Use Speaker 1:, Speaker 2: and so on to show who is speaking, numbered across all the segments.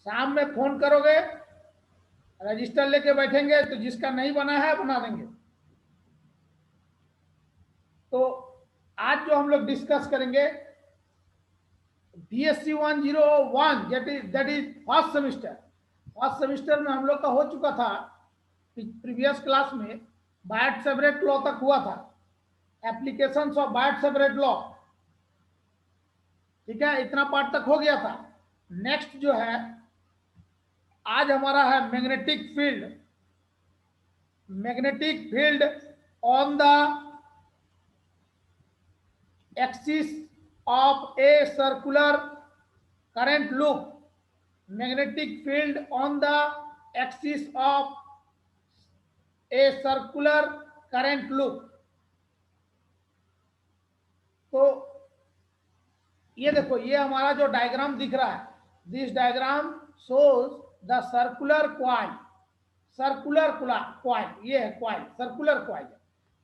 Speaker 1: शाम में फोन करोगे, रजिस्टर लेके बैठेंगे तो जिसका नहीं बना है बना देंगे। तो आज जो हम लोग डिस्कस करेंगे BSc 101, that is first semester. First semester में हम लोग का हो चुका था, प्रीवियस क्लास में बायट सेपरेट लॉ तक हुआ था, एप्लीकेशंस ऑफ बायट सेपरेट लॉ। ठीक है, इतना पार्ट तक हो गया था। नेक्स्ट जो है आज हमारा है magnetic field. Magnetic field on the axis of a circular current loop. Magnetic field on the axis of a circular current loop. तो ये देखो, ये हमारा जो डायग्राम दिख रहा है, this diagram shows the circular coil. Circular coil, ये है क्वाइल, सर्कुलर क्वाइल।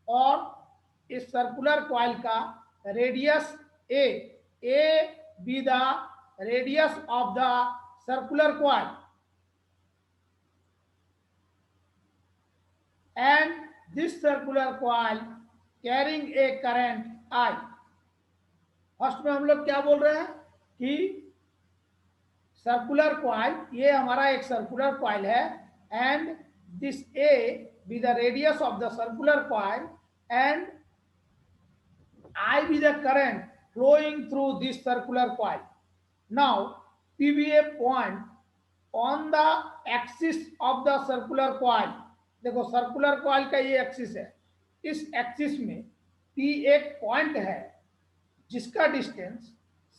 Speaker 1: और इस सर्कुलर क्वाइल का radius A be the radius of the circular coil, and this circular coil carrying a current I। First में हम लोग क्या बोल रहे हैं कि सर्कुलर क्वाइल, ये हमारा एक सर्कुलर क्वाइल है, and this A be the radius of the circular coil and I be the current flowing through this circular coil. Now P be a point on the axis of the circular coil। देखो circular coil का ये axis है, इस axis में P एक point है जिसका distance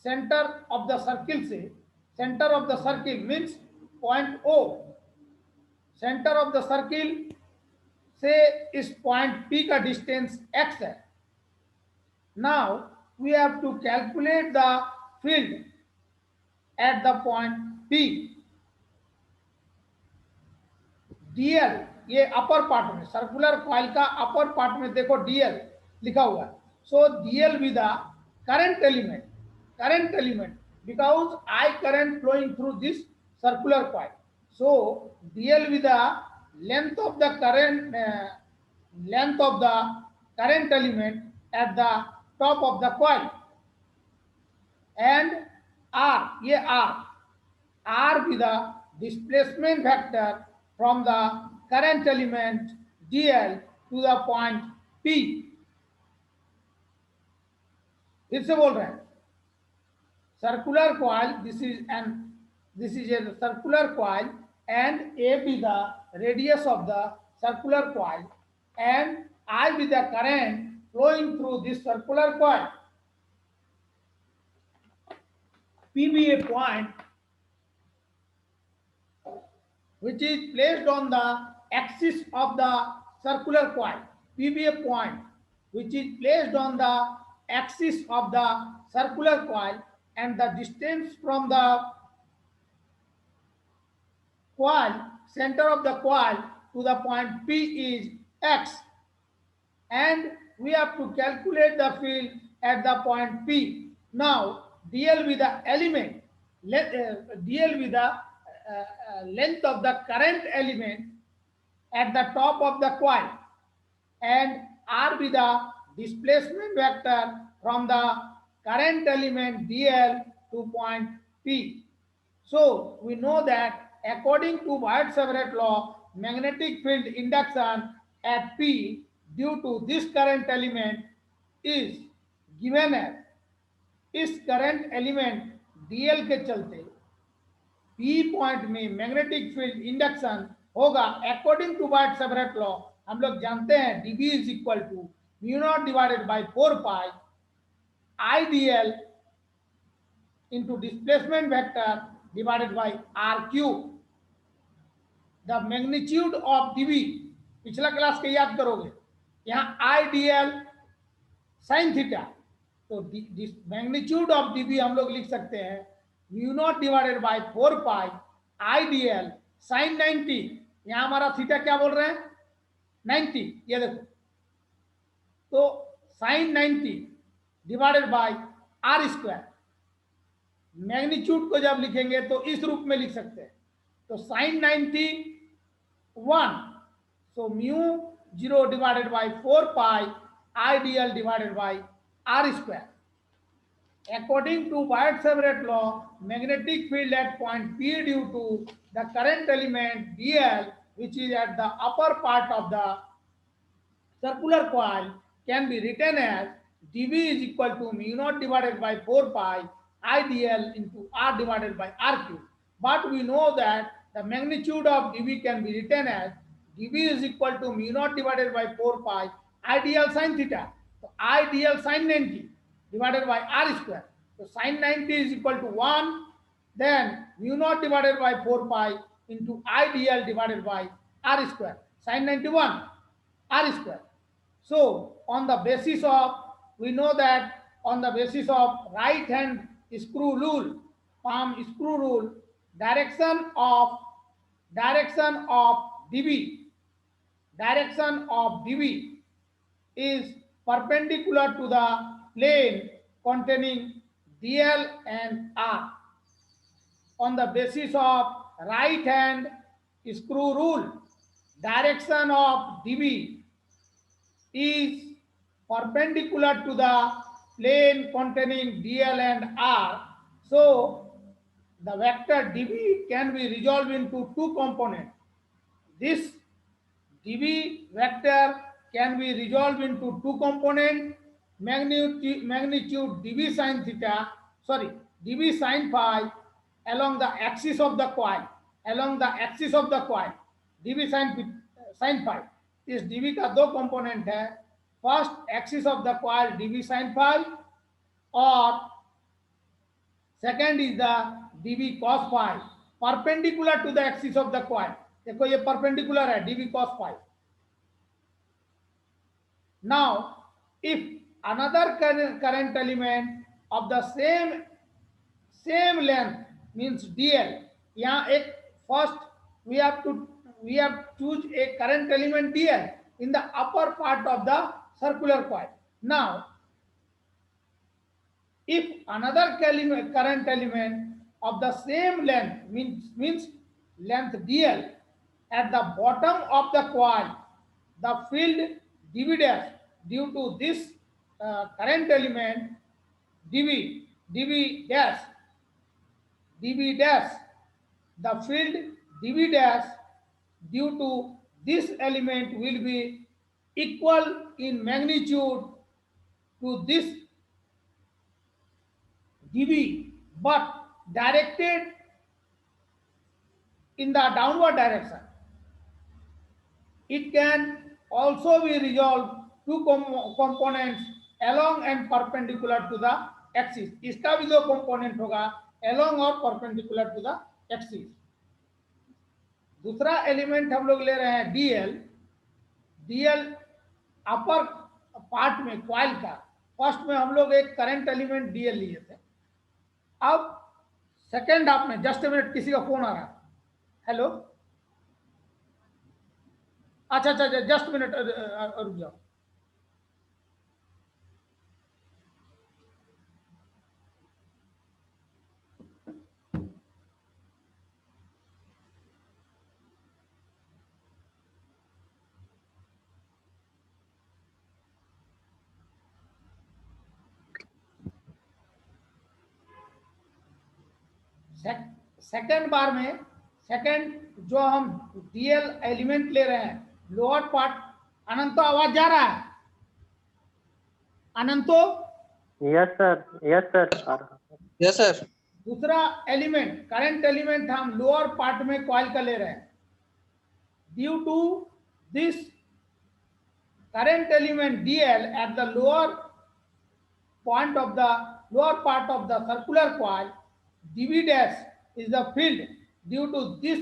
Speaker 1: centre of the circle से, centre of the circle means point O, centre of the circle से इस पॉइंट P का डिस्टेंस x है। Now we have to calculate the field at the point P। dl, ये upper part में, circular coil का upper part में देखो dl लिखा हुआ है। So dl with the current element because I current flowing through this circular coil. So dl with the length of the current element at the top of the coil, and r, ये r with the displacement vector from the current element dl to the point P। फिर से बोल रहे हैं, circular coil, this is a circular coil, and A be the radius of the circular coil, and I be the current flowing through this circular coil. P be a point which is placed on the axis of the circular coil. P be a point which is placed on the axis of the circular coil, and the distance from the coil, center of the coil to the point P is x, and we have to calculate the field at the point P. Now dl with the element, dl with the length of the current element at the top of the coil, and r with the displacement vector from the current element dl to point P. So we know that according to Biot-Savart law, magnetic field induction at P due to this current element is given as, इस current element dl के चलते P point में magnetic field induction होगा according to Biot-Savart law. हम लोग जानते हैं dB is equal to mu naught divided by 4 pi I dl into displacement vector divided by r cube। The magnitude of dB, पिछला class के याद करोगे, यहाँ I dl sin थीटा, तो मैग्नीट्यूड ऑफ dB हम लोग लिख सकते हैं mu naught divided by 4 pi I dl sin 90। यहाँ हमारा थीटा क्या बोल रहे हैं, 90, ये देखो, तो sin 90 divided by r square. Magnitude को जब लिखेंगे तो इस रूप में लिख सकते हैं, तो sign 91, so mu 0 divided by 4 pi I dl divided by r square. According to Biot-Savart law, magnetic field at point P due to the current element dl, which is at the upper part of the circular coil, can be written as dV is equal to mu naught divided by 4 pi I dl into r divided by r cube. But we know that the magnitude of dV can be written as dV is equal to mu naught divided by 4 pi I dl sin theta. So I dl sin 90 divided by r square. So sin 90 is equal to 1, then mu naught divided by 4 pi into I dl divided by r square. Sin 91 r square. So on the basis of, we know that on the basis of right hand screw rule, palm screw rule, direction of dV, direction of dV is perpendicular to the plane containing dl and r. On the basis of right hand screw rule, direction of dV is perpendicular to the plane containing dl and r. So the vector dV can be resolved into two components. This dV vector can be resolved into two components: magnitude dV sin theta, sorry, dV sin phi along the axis of the coil, dV sin phi. इस dV का दो component है, first axis of the coil dV sin phi और second is the dV cos phi perpendicular to the axis of the coil. देखो ये perpendicular है dV cos phi. Now if another current element of the same length means dl, यहाँ एक first we have choose a current element dl in the upper part of the circular coil. Now if another current element of the same length means length dl at the bottom of the coil, the field dV dash due to this current element dV dash, the field dV dash due to this element will be equal in magnitude to this dV, but directed in the downward direction. It can also be resolved two components along and perpendicular to the axis. इसका भी दो component होगा along और perpendicular to the axis. दूसरा element हम लोग ले रहे हैं dl अपर पार्ट में कॉइल का. फर्स्ट में हम लोग एक करंट एलिमेंट dl लिए थे. अब सेकेंड हाफ में, जस्ट मिनट, किसी का फोन आ रहा है. हेलो, अच्छा, जस्ट मिनट रुक जाओ. सेकेंड बार में सेकेंड जो हम डीएल एलिमेंट ले रहे हैं, लोअर पार्ट. अनंतो आवाज जा रहा है? अनंतो?
Speaker 2: Yes sir.
Speaker 1: दूसरा एलिमेंट, करंट एलिमेंट हम लोअर पार्ट में कॉइल का ले रहे हैं. Due to this current element dl at the lower point of the lower part of the circular coil, dV dash is the field due to this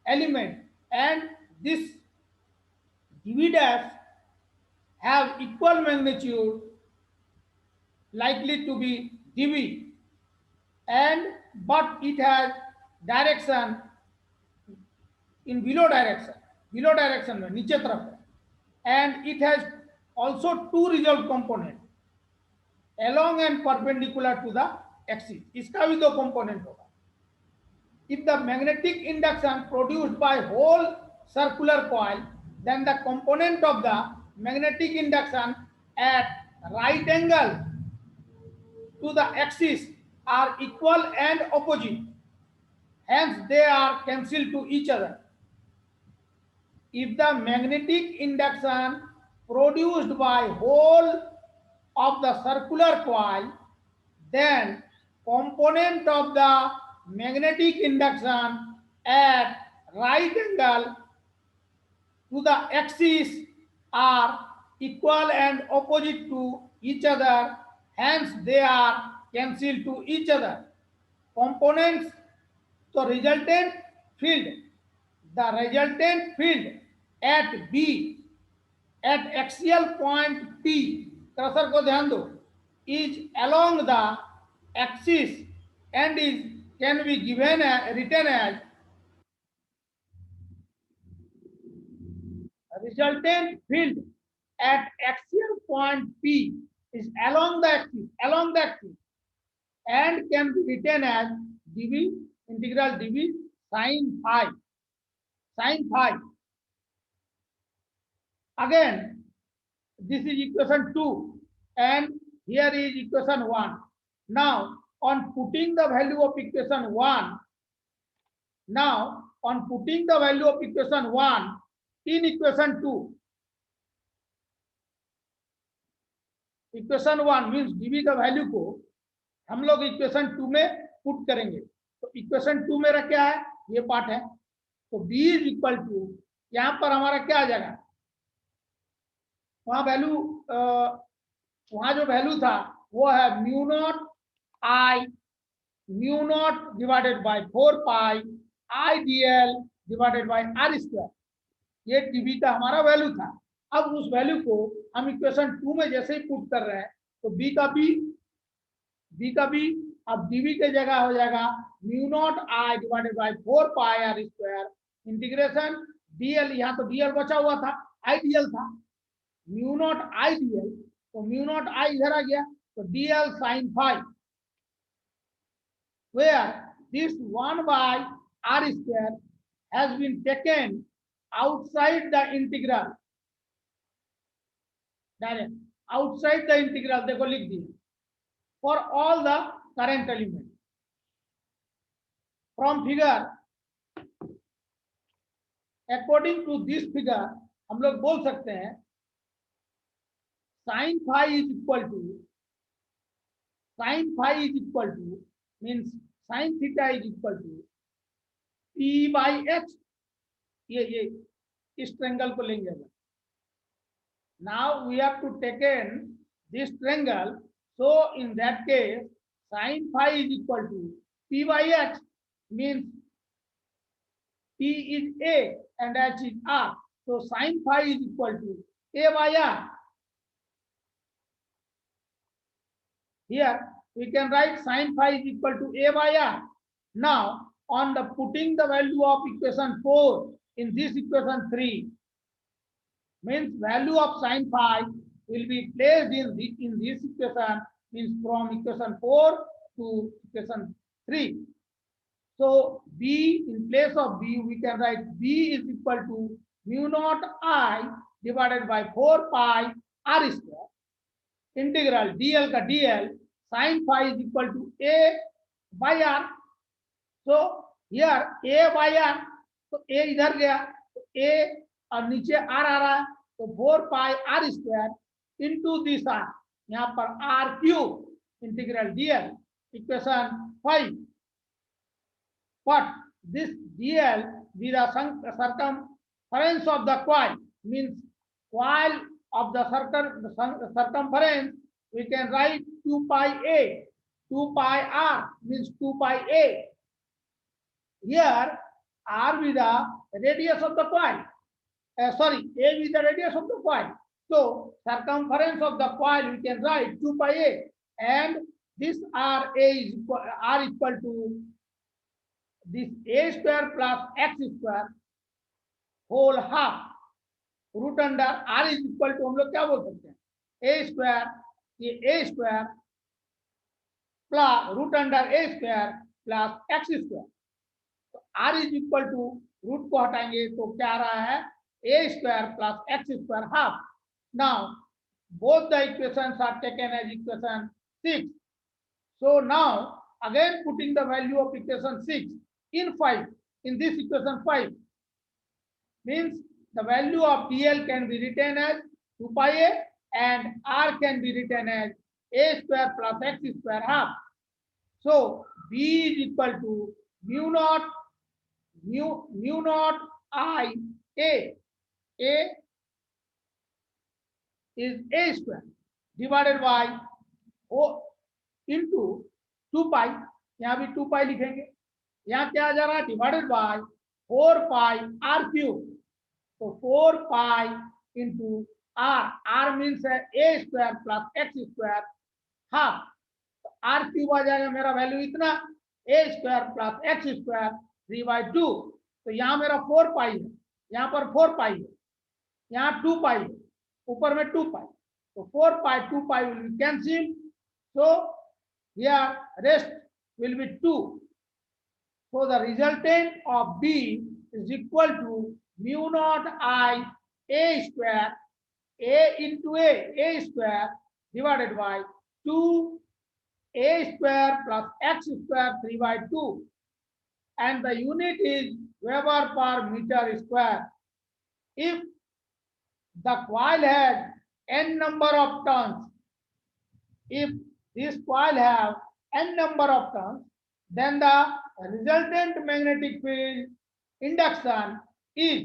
Speaker 1: element, and this dV dash have equal magnitude, likely to be dV, and but it has direction in below direction में, नीचे तरफ है. And it has also two resolved components along and perpendicular to the axis. इसका भी दो component होगा. if the magnetic induction produced by whole circular coil, then the component of the magnetic induction at right angle to the axis are equal and opposite. Hence, they are cancelled to each other. If the magnetic induction produced by whole of the circular coil, then component of the magnetic induction at right angle to the axis are equal and opposite to each other, hence they are cancelled to each other. Components, so the resultant field at B at axial point P, cursor को ध्यान दो, is along the axis and is can be given written as resultant field at axial point P is along the axis and can be written as dV integral dV sin phi. Again, this is equation 2 and here is equation 1. Now, on putting the value of equation 1 in equation 2, equation 1 means dV का value को हम लोग equation 2 में put करेंगे। तो equation 2 मेरा क्या है, ये पार्ट है। तो B इज इक्वल टू, यहाँ पर हमारा क्या आ जाएगा, वहां जो वैल्यू था वो है mu naught divided by 4 pi I dl divided by r square. ये dV का हमारा वैल्यू था। अब उस वैल्यू को हम इक्वेशन 2 में जैसे ही पुट कर रहे हैं तो b का b अब dV के जगह हो जाएगा mu naught I divided by 4 pi r square integration dl, यहाँ तो dl बचा हुआ था, idl था, म्यू नॉट idl, तो म्यू नॉट i इधर आ गया तो dl sin phi, where this 1 by r square has been taken outside the integral, direct outside the integral, देखो लिख दिए, for all the current element from figure. According to this figure हम लोग बोल सकते हैं sine phi is equal to means sine theta is equal to P by H, ये इस ट्रायंगल को लेंगे। Now we have to take in this triangle, so in that case sin phi is equal to P by H, means P is A and H is R, so sin phi is equal to A by R. Here we can write sin phi is equal to A by R. Now on the putting the value of equation 4 in this equation 3, means value of sin phi will be placed in this equation, means from equation 4 to equation 3. So B, in place of B we can write B is equal to mu naught I divided by 4 pi r square integral dl का dl sin phi is equal to A by R. So here A by R, तो A इधर गया तो A और नीचे R आ रहा है तो 4 पाई r square into this r, यहाँ पर r cube integral dl equation 5. But this dl with the circumference of the coil, means coil of the circumference, we can write 2 pi a, 2 pi r means 2 pi a. Here r with the radius of the coil, sorry, a with the radius of the coil. So circumference of the coil we can write 2 pi a, and this r is equal to this a square plus x square whole half root under r is equal to, हम लोग क्या बोल सकते हैं, a square, ये a square plus root under a square plus x square. r is equal to, root को हटाएंगे तो क्या आ रहा है, a square plus x square half. Now both the equations are taken as equation 6. So now again putting the value of equation 6 in 5, in this equation 5, means the value of dl can be written as 2 pi a and r can be written as a square plus x square half. So b is equal to mu naught I a is a square divided by o into 2 pi, यहाँ भी 2 pi लिखेंगे, यहाँ क्या आ जा रहा है, divided by 4 pi are cube. तो 4 pi into r, r means है a square plus x square half. R cube आ जाएगा मेरा वैल्यू इतना, a square plus x square 3/2. तो यहाँ मेरा 4 पाई है, यहाँ पर 4 पाई है, यहाँ 2 पाई है, ऊपर में 2 पाई. तो 4 pi 2 pi will be cancel. So here rest will be 2. So the resultant of B is equal to mu naught I a square, a into a square divided by 2 a square plus x square 3/2, and the unit is Weber per meter square. If the coil has n number of turns, if this coil have n number of turns, then the resultant magnetic field induction is,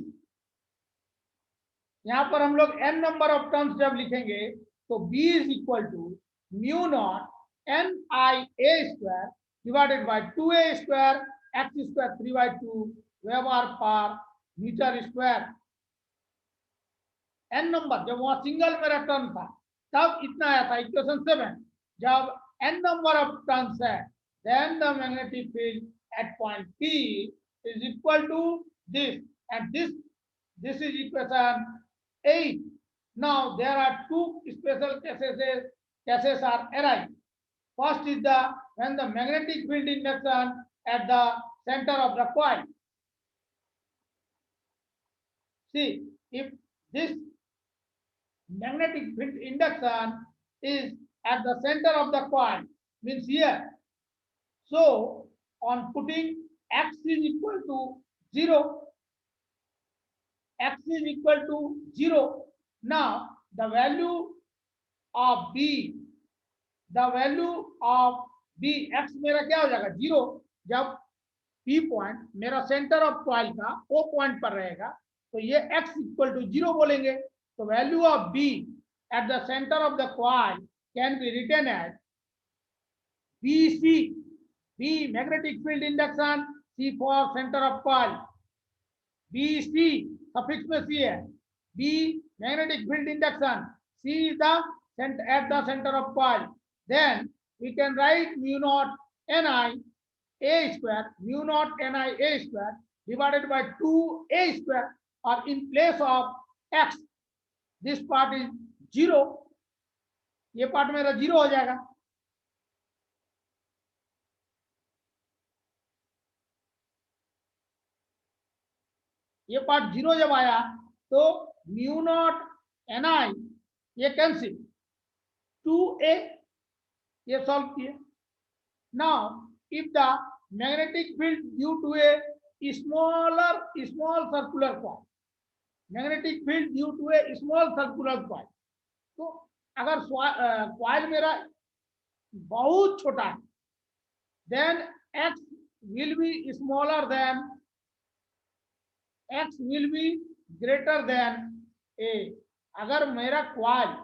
Speaker 1: यहाँ पर हम लोग n number of turns जब लिखेंगे तो B is equal to mu naught n I a square divided by 2a square x square 3/2 Weber per meter square. n number जब वहां single मेरा टर्न था तब इतना आया था, इक्वेशन 7. जब n number of turns है, then the magnetic field at point P is equal to this, and this is equation 8. Now there are two special cases are arise. First is the when the magnetic field induction at the center of the coil. See, if this magnetic field induction is at the center of the coil, means here. So on putting x is equal to 0, x is equal to 0. Now the value of b, x मेरा क्या हो जाएगा 0. जब p point मेरा centre of coil का o point पर रहेगा तो ये x इक्वल टू 0 बोलेंगे. तो value of b at the center of the coil can be written as BC. B magnetic field induction, C for center of coil. BC suffix में C है. B magnetic field induction, C is the center at the center of coil. Then we can write mu naught Ni a square, mu naught Ni a square divided by 2a square, or in place of x, this part is 0. ये part मेरा 0 हो जाएगा. ये part 0 जब आया तो mu naught Ni ये cancel, 2a ये सॉल्व किए. Now if the magnetic field due to a small circular coil, magnetic field due to a small circular coil, तो अगर कॉइल मेरा बहुत छोटा है, then x will be smaller than, x will be greater than a. अगर मेरा coil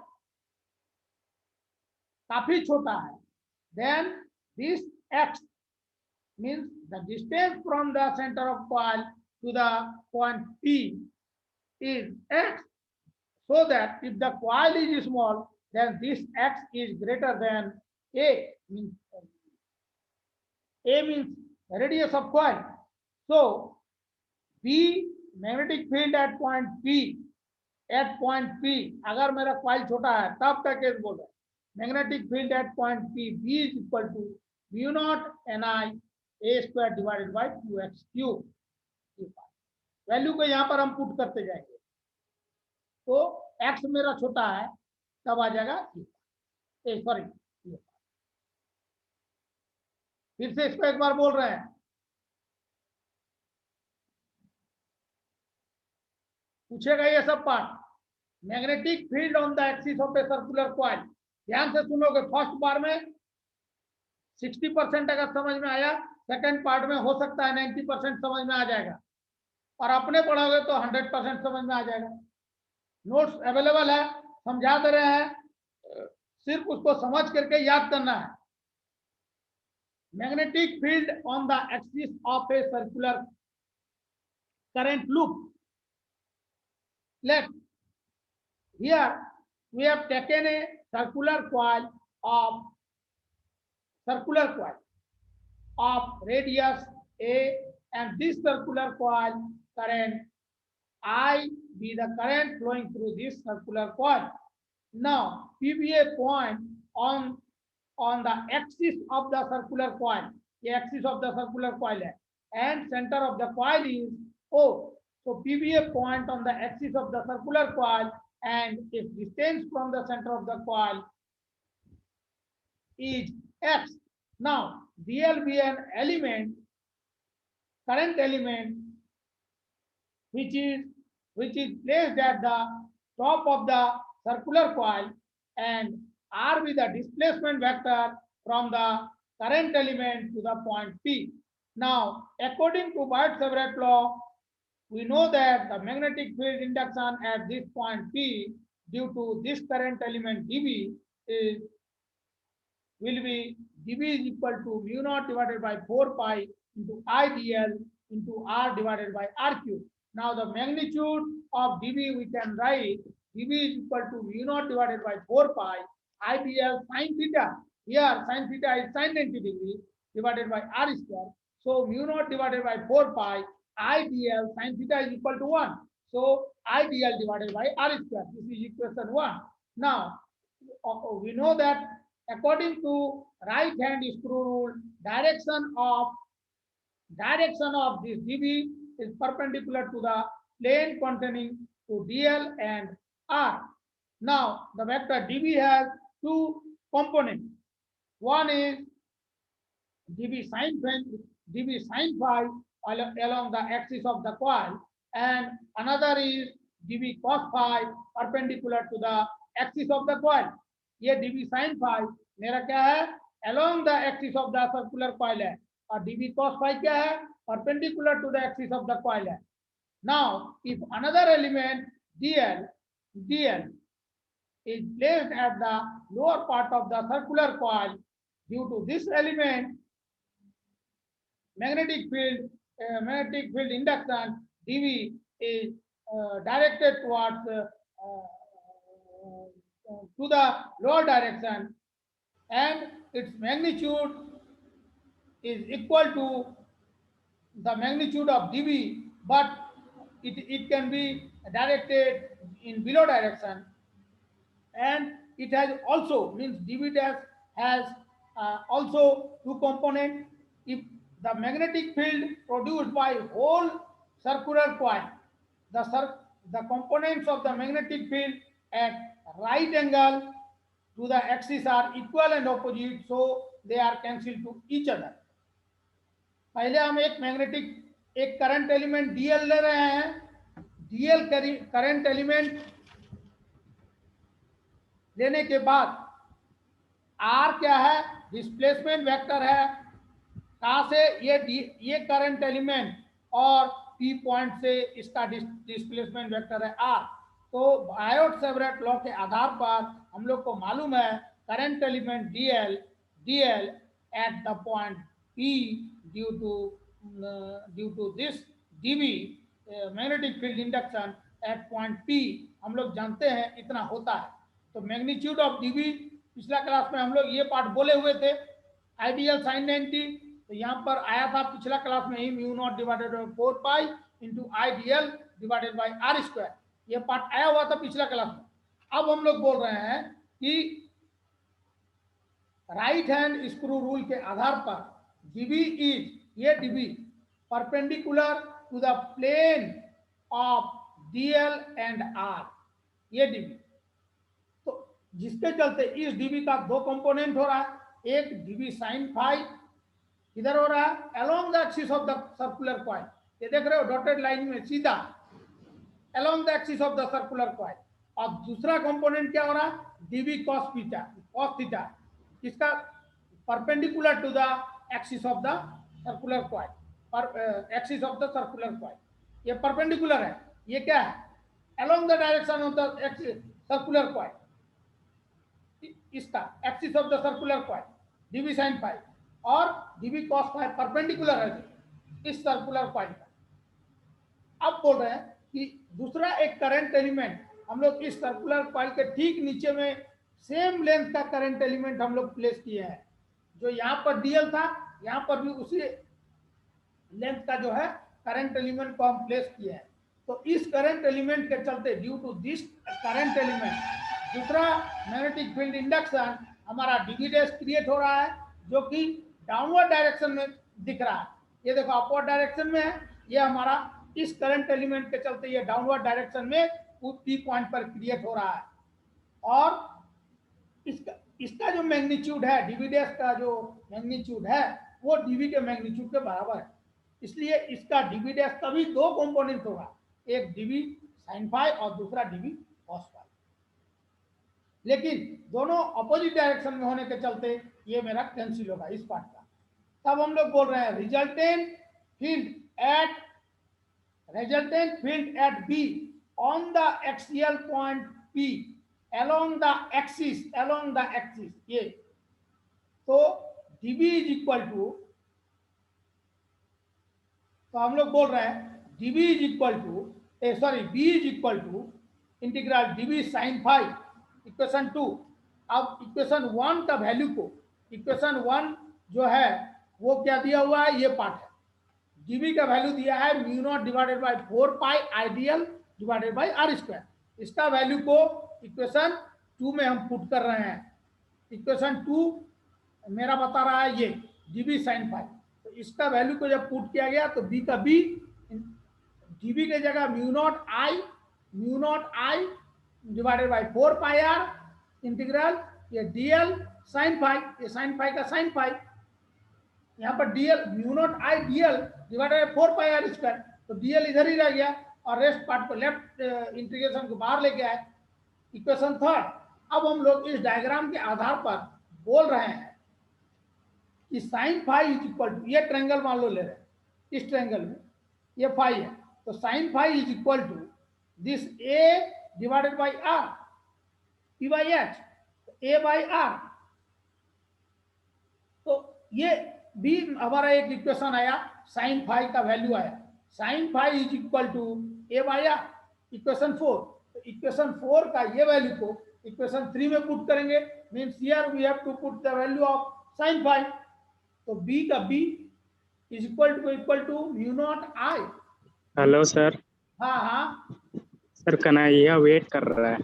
Speaker 1: काफी छोटा है, then this x means the distance from the center of coil to the point P is x, so that if the coil is small, then this x is greater than a. A means radius of coil. So B magnetic field at point P, अगर मेरा coil छोटा है तब का case बोल रहा है. Magnetic field at point P, B is equal to mu naught Ni a square divided by 2x cube. Value को यहाँ पर हम पुट करते जाएंगे, तो एक्स मेरा छोटा है, तब आ जाएगा सॉरी, फिर से इसको एक बार बोल रहे हैं। पूछेगा ये सब part, magnetic field on the axis of a circular coil. ध्यान से सुनोगे, फर्स्ट बार में 60% अगर समझ में आया, सेकंड पार्ट में हो सकता है 90% समझ में आ जाएगा, और अपने पढ़ोगे तो 100% समझ में आ जाएगा। नोट्स अवेलेबल है, समझा दे रहे हैं, सिर्फ उसको समझ करके याद करना है। Magnetic field on the axis of a circular current loop. Let here we have taken a circular coil of radius a, and this circular coil current I be the current flowing through this circular coil. Now PBA point on the axis of the circular coil, the axis of the circular coil है, and center of the coil is O. So PBA point on the axis of the circular coil and its distance from the center of the coil is x. Now DL be an element, current element, which is placed at the top of the circular coil, and R be the displacement vector from the current element to the point P. Now, according to Biot-Savart law, we know that the magnetic field induction at this point P due to this current element dB will be dB is equal to mu naught divided by 4 pi into I dl into R divided by R cube. Now the magnitude of dB we can write dB is equal to mu naught divided by 4 pi I dl sin theta. Here sin theta is sin 90 degrees divided by R square. So mu naught divided by 4 pi I dl sin theta is equal to 1. So I dl divided by R square. This is equation 1. Now we know that according to right hand screw rule, direction of this dB is perpendicular to the plane containing to dl and R. Now the vector dB has two components. One is dB sin phi along the axis of the coil, and another is dB cos phi perpendicular to the axis of the coil. ये dB sin phi मेरा क्या है, along the axis of the circular coil है, और dB cos phi क्या है, perpendicular to the axis of the coil है. Now if another element dl is placed at the lower part of the circular coil, due to this element magnetic field induction dV is directed towards to the lower direction, and its magnitude is equal to the magnitude of dV, but it can be directed in below direction, and it has also means dV dash has also two components. If the magnetic field produced by whole circular coil, the components of the magnetic field at right angle to the axis are equal and opposite, so they are cancelled to each other. पहले हम एक current element dl ले रहे हैं। dl current element लेने के बाद r क्या है, डिस्प्लेसमेंट वेक्टर है, कहां से, ये करंट एलिमेंट और p पॉइंट से इसका डिस्प्लेसमेंट वेक्टर है r। तो बायोट-सेवरेट लॉ के आधार पर हम लोग को मालूम है current element dl at the point p due to this dB magnetic field induction eight point p हम लोग जानते हैं इतना होता है। तो मैग्नीट्यूड ऑफ dB पिछला क्लास में हम लोग ये पार्ट बोले हुए थे, आइडियल साइन 90, तो यहाँ पर आया था पिछला क्लास में ही mu naught divided by 4 pi into ideal divided by r square, ये पार्ट आया हुआ था पिछला क्लास में। अब हम लोग बोल रहे हैं कि राइट हैंड स्क्रू रूल के आधार पर dB इज, ये dB perpendicular to the plane of dl and r, ये dv। तो जिसके चलते इस dv का दो कंपोनेंट हो रहा है, एक dv sin phi इधर हो रहा है along the axis of the circular coil, ये देख रहे हो डॉटेड लाइन में सीधा along the axis of the circular coil, और दूसरा कंपोनेंट क्या हो रहा है dv cos theta, इसका perpendicular to the axis of the circular coil, axis of the circular coil, ये परपेंडिकुलर है, ये क्या है along the direction of the circular coil, इसका axis of the circular coil dv sin phi और dv cos phi perpendicular है इस circular coil का। अब बोल रहे हैं कि दूसरा एक करंट एलिमेंट हम लोग इस सर्कुलर कॉइल के ठीक नीचे में सेम लेंथ का करंट एलिमेंट हम लोग प्लेस किए हैं, जो यहाँ पर डीएल था यहाँ पर भी उसी लेंथ का जो है करंट एलिमेंट को हम प्लेस किए हैं। तो इस करंट एलिमेंट के चलते due to this current element दूसरा मैग्नेटिक फील्ड इंडक्शन हमारा डीवी डैश क्रिएट हो रहा है, जो कि डाउनवर्ड डायरेक्शन में दिख रहा है। ये देखो अपवर्ड डायरेक्शन में है, ये हमारा इस करंट एलिमेंट के चलते ये डाउनवर्ड डायरेक्शन में पी पॉइंट पर क्रिएट हो रहा है। और इसका जो मैग्नीट्यूड है डीवी डैश का जो मैग्नीट्यूड है वो डीवी के मैग्नीट्यूड के बराबर है, इसलिए इसका डीवी डैश का भी दो कंपोनेंट होगा, एक डीवी साइन फाई और दूसरा डीवी कॉस फाई, लेकिन दोनों अपोजिट डायरेक्शन में होने के चलते ये मेरा कैंसिल होगा इस पार्ट का। तब हम लोग बोल रहे हैं resultant field at be on the axial point P along the axis, ये तो dv इज इक्वल टू, तो हम लोग बोल रहे हैं dv is equal to b is equal to integral dv sin phi equation 2। अब इक्वेशन 1 का वैल्यू को, इक्वेशन 1 जो है वो क्या दिया हुआ है, ये पार्ट है, dv का वैल्यू दिया है mu naught divided by 4 pi ideal divided bye r square, इसका वैल्यू को इक्वेशन 2 में हम पुट कर रहे हैं। इक्वेशन 2 मेरा बता रहा है ये dv sin phi, तो इसका वैल्यू को जब पुट किया गया तो b का b dv के जगह mu naught i divided by 4 pi r integral ये dl sin phi, ये sin phi का sin phi, यहाँ पर dl mu naught i dl divided by 4 pi r square, तो dl इधर ही रह गया और रेस्ट पार्ट को लेफ्ट इंटीग्रेशन को बाहर लेके आए। इक्वेशन 3 अब हम लोग इस डायग्राम के आधार पर बोल रहे हैं कि sine phi is equal to, ये ट्रायंगल मान लो ले रहे हैं, इस ट्रायंगल में ये फाई है, तो sine phi is equal to this A divided by R P by H, A by R, तो ये भी हमारा एक इक्वेशन आया, साइन फाई का वैल्यू आया, sine phi is equal to A by R, equation 4। तो इक्वेशन 4 का ये वैल्यू को इक्वेशन 3 में पुट करेंगे, means here we have to put the value of sine phi, तो b का b is equal to mu naught i।
Speaker 2: Hello sir.
Speaker 1: हाँ हाँ
Speaker 2: सर कन्हैया वेट कर रहा है।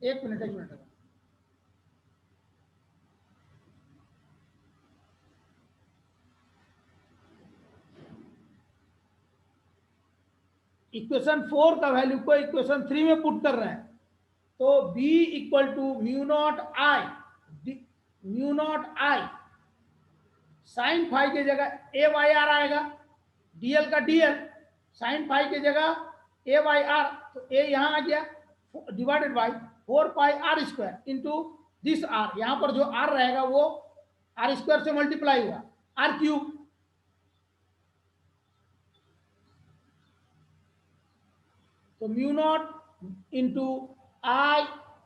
Speaker 1: एक मिनट इक्वेशन 4 का वैल्यू को इक्वेशन 3 में पुट कर रहे हैं, तो b equal to mu naught i sine phi की जगह a बाई आर आएगा, dl का dl साइन फाई की जगह a बाई आर, तो a यहाँ आ गया divided by 4 pi R square into this r, यहाँ पर जो r रहेगा वो r स्क्वायर से मल्टीप्लाई हुआ r क्यूब, तो mu naught into I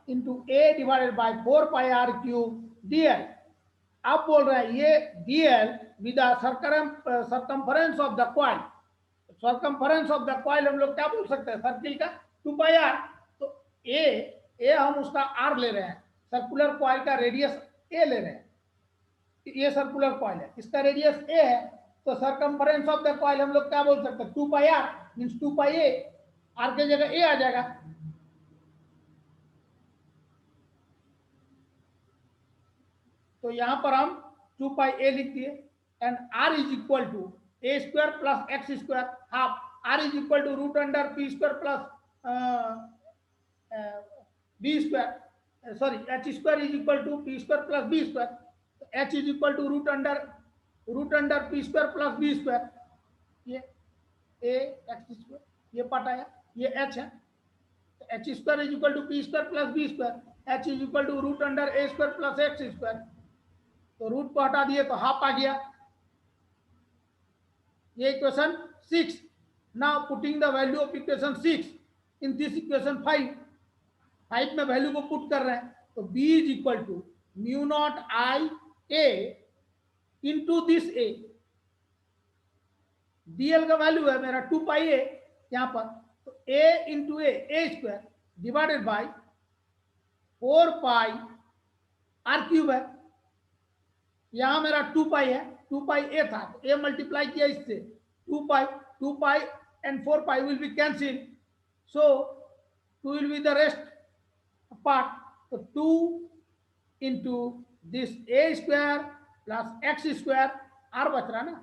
Speaker 1: into A divided by 4 pi are cube dl। आप बोल रहे हैं ये dl with circumference of the coil, circumference of the coil हम लोग क्या बोल सकते हैं, सर्किल का 2 पाई आर, तो ए हम उसका r ले रहे हैं, सर्कुलर कॉइल का रेडियस a ले रहे हैं, ये सर्कुलर कॉइल है, इसका रेडियस a है, तो सर्कमफरेंस ऑफ द कॉइल हम लोग क्या बोल सकते हैं 2 pi r means 2 pi a, r के जगह a आ जाएगा, तो यहां पर हम 2 पाई a लिख दिए and r is equal to a square plus x square half, R is equal to root under P square plus B square. Sorry, H square is equal to P square plus B square. H is equal to root under P square plus B square. ये A X square, ये part आया, ये H है, H square is equal to P square plus B square, H is equal to root under A square plus x square, तो root को हटा दिए तो हाफ आ गया, ये equation 6. Now putting the value of equation 6 in this equation 5 में value को पुट कर रहे हैं, तो b is equal to mu naught I A into this A, dl का वैल्यू है मेरा 2 पाई ए यहाँ पर, तो a into A square divided by 4 pi are cube है, यहाँ मेरा 2 पाई है, 2 पाई ए था तो ए मल्टीप्लाई किया इससे 2 pi and 4 pi will be cancel, so 2 will be the rest part, तो 2 into this a square plus x square, r बच रहा ना,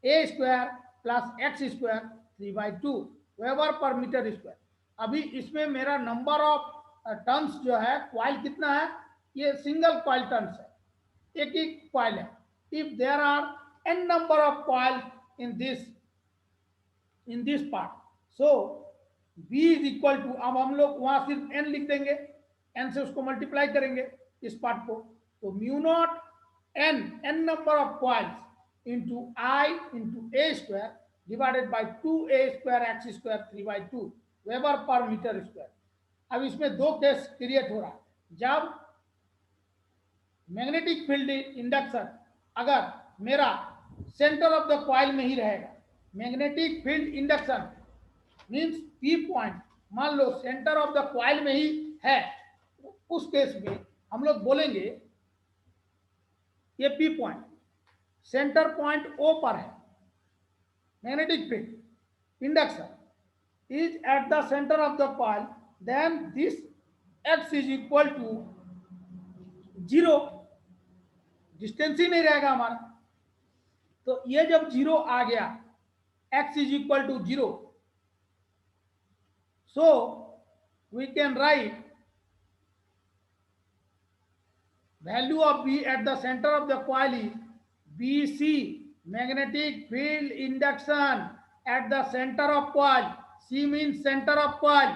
Speaker 1: a square plus x square 3/2 weber per metre square. अभी इसमें मेरा number of turns जो है coil कितना है, ये सिंगल कॉइल टर्न्स है, एक ही कॉइल है. If there are n number of coil in this part, so b is equal to, अब हम लोग वहां सिर्फ n लिख देंगे, n से उसको मल्टीप्लाई करेंगे इस पार्ट को, तो mu not n number of coils into I into a square divided by 2a square x square 3/2 weber per metre square. अब इसमें दो केस क्रिएट हो रहा है, जब मैग्नेटिक फील्ड इंडक्शन अगर मेरा सेंटर ऑफ द कॉइल में ही रहेगा, magnetic field induction means P point मान लो सेंटर ऑफ द कॉइल में ही है, उस केस में हम लोग बोलेंगे ये P point centre point O पर है, magnetic field induction is at the centre of the coil, then this x is equal to 0, distance ही नहीं रहेगा हमारा, तो ये जब 0 आ गया, x is equal to 0, so we can write value of B at the centre of the coil is BC, magnetic field induction at the center of coil, C means center of coil,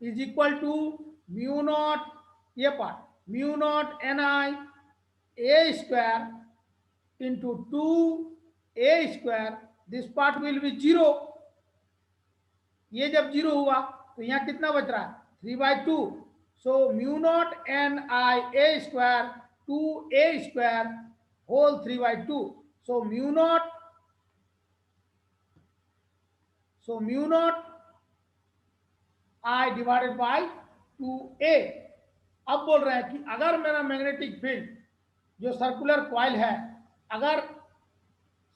Speaker 1: is equal to mu naught, ये part, mu naught Ni a square into 2a square, this part will be 0, ये जब 0 हुआ तो यहाँ कितना बच रहा है 3/2, so mu naught Ni a square 2a square whole 3/2, so mu naught I divided by 2a. अब बोल रहे हैं कि अगर मेरा मैग्नेटिक फील्ड जो सर्कुलर कॉइल है, अगर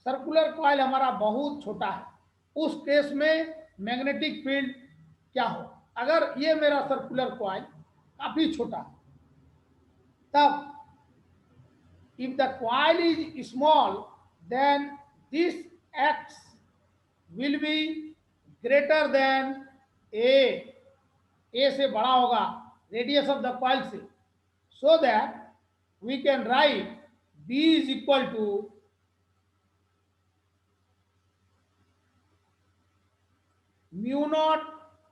Speaker 1: सर्कुलर कॉइल हमारा बहुत छोटा है, उस केस में मैग्नेटिक फील्ड क्या हो, अगर ये मेरा सर्कुलर कॉइल काफी छोटा है, तब if the coil is small, then this x will be greater than a से बड़ा होगा radius of the coil से, so that we can write b is equal to mu naught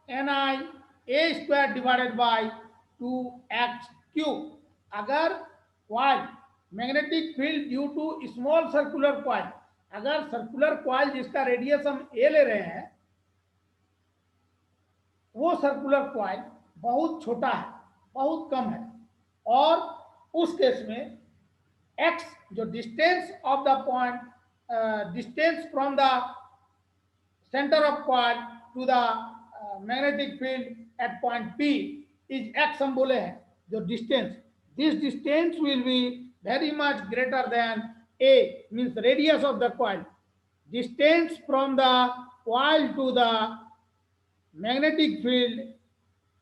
Speaker 1: Ni a square divided by 2x cube. अगर coil magnetic field due to small circular coil, अगर circular coil जिसका radius हम A ले रहे हैं, वो circular coil बहुत छोटा है, बहुत कम है, और उस केस में x जो distance of the point, distance from the centre of coil to the magnetic field at point P is x हम बोले हैं, जो distance, this distance will be very much greater than a, means radius of the coil, distance from the coil to the magnetic field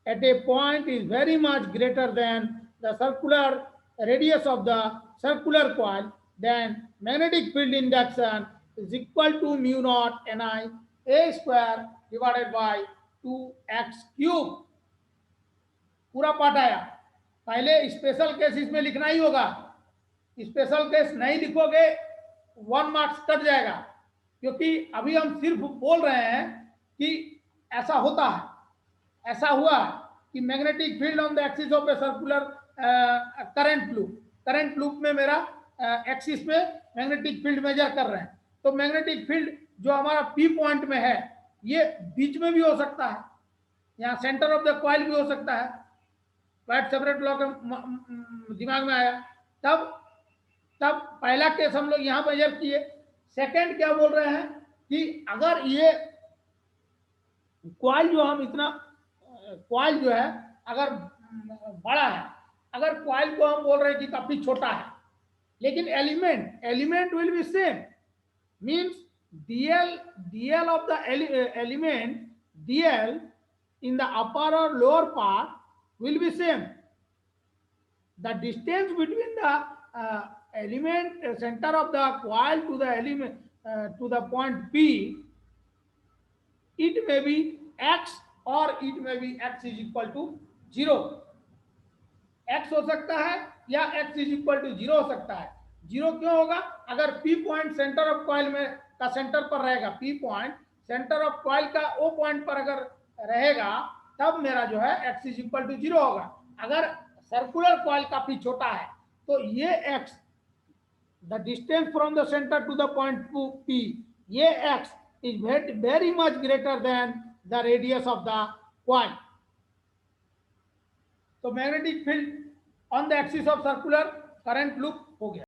Speaker 1: at a point is very much greater than the circular radius of the circular coil, then magnetic field induction is equal to mu naught Ni a square divided by 2x cube. पूरा part आया. पहले special case इसमें लिखना ही होगा. Special case नहीं लिखोगे 1 marks cut जाएगा, क्योंकि अभी हम सिर्फ बोल रहे हैं कि ऐसा होता है. ऐसा हुआ कि magnetic field on the axis of a circular current loop में मेरा एक्सिस में मैग्नेटिक फील्ड मेजर कर रहे हैं. तो मैग्नेटिक फील्ड जो हमारा पी पॉइंट में है, ये बीच में भी हो सकता है, यहाँ सेंटर ऑफ द कॉइल भी हो सकता है. वाइट सेपरेट लॉ के दिमाग में आया. तब पहला केस हम लोग यहाँ मेजर किए. सेकंड क्या बोल रहे हैं कि अगर ये कॉइल जो हम इतना कॉइल जो है अगर बड़ा है, अगर कॉइल को हम बोल रहे हैं कि काफी छोटा है, लेकिन element will be same. Means dl of the element dl in the upper or lower part will be same. The distance between the element center of the coil to the element to the point P, it may be x or it may be x is equal to 0. x हो सकता है या x is equal to 0 हो सकता है. 0 क्यों होगा? अगर P point centre of coil में का सेंटर पर रहेगा, P point centre of coil का O पॉइंट पर अगर रहेगा, तब मेरा जो है x is equal to 0 होगा. अगर सर्कुलर कॉइल काफी छोटा है तो ये x, the distance from the centre to the point P, ये x is very much greater than the radius of the coil. तो magnetic field on the axis of circular current loop हो गया.